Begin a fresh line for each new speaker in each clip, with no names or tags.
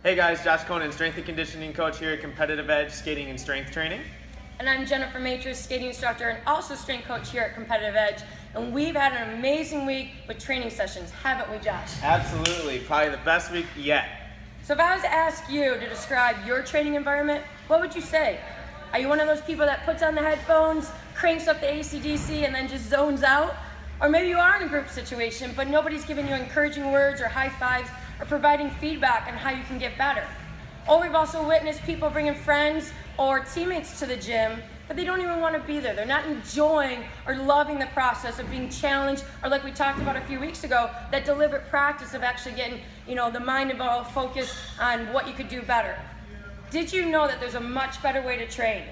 Hey guys, Josh Conan, strength and conditioning coach here at Competitive Edge Skating and Strength Training.
And I'm Jennifer Matris, skating instructor and also strength coach here at Competitive Edge. And we've had an amazing week with training sessions, haven't we, Josh?
Absolutely, probably the best week yet.
So if I was to ask you to describe your training environment, what would you say? Are you one of those people that puts on the headphones, cranks up the AC/DC, and then just zones out? Or maybe you are in a group situation, but nobody's giving you encouraging words or high fives or providing feedback on how you can get better. Or we've also witnessed people bringing friends or teammates to the gym, but they don't even want to be there. They're not enjoying or loving the process of being challenged, or like we talked about a few weeks ago, that deliberate practice of actually getting, the mind involved, focused on what you could do better. Did you know that there's a much better way to train?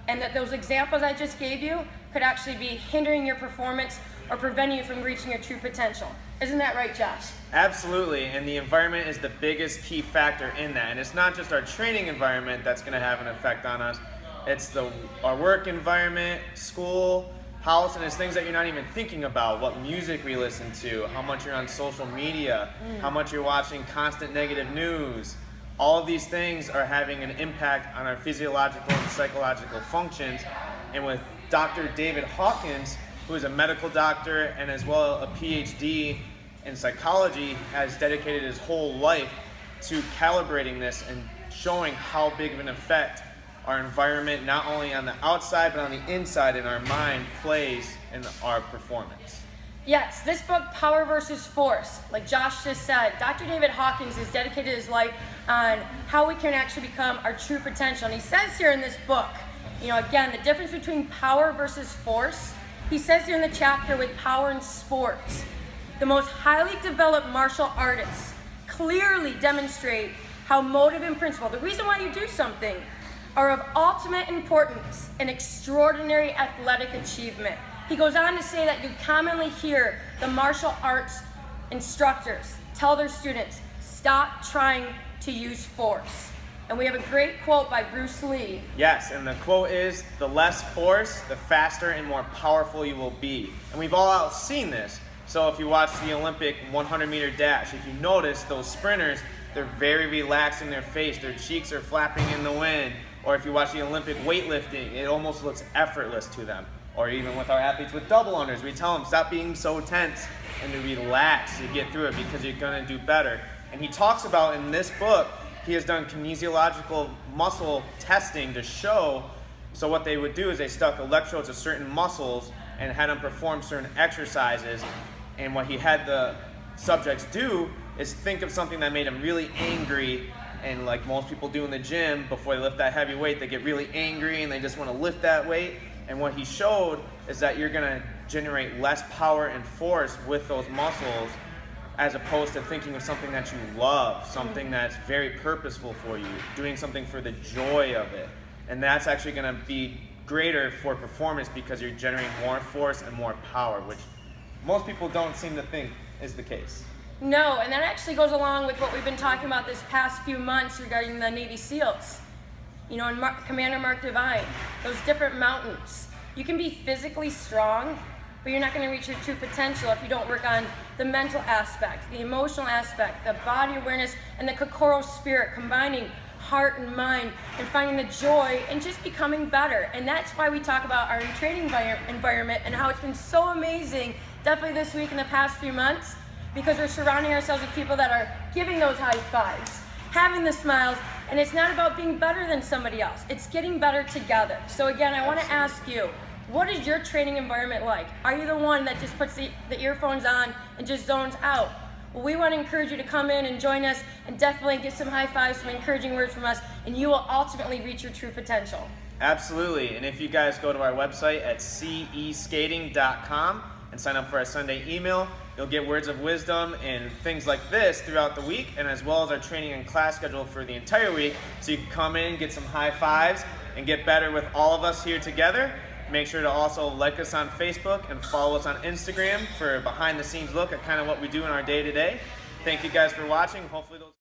And that those examples I just gave you could actually be hindering your performance or preventing you from reaching your true potential. Isn't that right, Josh?
Absolutely, and the environment is the biggest key factor in that. And it's not just our training environment that's going to have an effect on us. It's our work environment, school, house, and it's things that you're not even thinking about. What music we listen to, how much you're on social media, how much you're watching constant negative news. All of these things are having an impact on our physiological and psychological functions. And with Dr. David Hawkins, who is a medical doctor and as well a PhD in psychology, has dedicated his whole life to calibrating this and showing how big of an effect our environment, not only on the outside but on the inside in our mind, plays in our performance.
Yes, this book, Power versus Force, like Josh just said, Dr. David Hawkins has dedicated his life on how we can actually become our true potential. And he says here in this book, again, the difference between power versus force. He says here in the chapter with power in sports, the most highly developed martial artists clearly demonstrate how motive and principle, the reason why you do something, are of ultimate importance and extraordinary athletic achievement. He goes on to say that you commonly hear the martial arts instructors tell their students, stop trying to use force. And we have a great quote by Bruce Lee.
Yes, and the quote is, the less force, the faster and more powerful you will be. And we've all seen this. So if you watch the Olympic 100-meter dash, if you notice those sprinters, they're very relaxed in their face. Their cheeks are flapping in the wind. Or if you watch the Olympic weightlifting, it almost looks effortless to them. Or even with our athletes with double unders, we tell them, stop being so tense and to relax to get through it because you're going to do better. And he talks about in this book, he has done kinesiological muscle testing to show, so what they would do is they stuck electrodes to certain muscles and had them perform certain exercises. And what he had the subjects do is think of something that made them really angry. And like most people do in the gym, before they lift that heavy weight, they get really angry and they just want to lift that weight. And what he showed is that you're going to generate less power and force with those muscles, as opposed to thinking of something that you love, something that's very purposeful for you, doing something for the joy of it. And that's actually going to be greater for performance because you're generating more force and more power, which most people don't seem to think is the case.
No, and that actually goes along with what we've been talking about this past few months regarding the Navy SEALs. And Commander Mark Devine, those different mountains. You can be physically strong, but you're not going to reach your true potential if you don't work on the mental aspect, the emotional aspect, the body awareness, and the Kokoro spirit, combining heart and mind and finding the joy and just becoming better. And that's why we talk about our training environment and how it's been so amazing, definitely this week and the past few months, because we're surrounding ourselves with people that are giving those high fives, having the smiles, and it's not about being better than somebody else. It's getting better together. So again, I want to ask you, what is your training environment like? Are you the one that just puts the earphones on and just zones out? Well, we want to encourage you to come in and join us and definitely get some high fives, some encouraging words from us, and you will ultimately reach your true potential.
Absolutely, and if you guys go to our website at ceskating.com and sign up for our Sunday email, you'll get words of wisdom and things like this throughout the week, and as well as our training and class schedule for the entire week, so you can come in, get some high fives, and get better with all of us here together. Make sure to also like us on Facebook and follow us on Instagram for a behind-the-scenes look at kind of what we do in our day-to-day. Thank you guys for watching. Hopefully those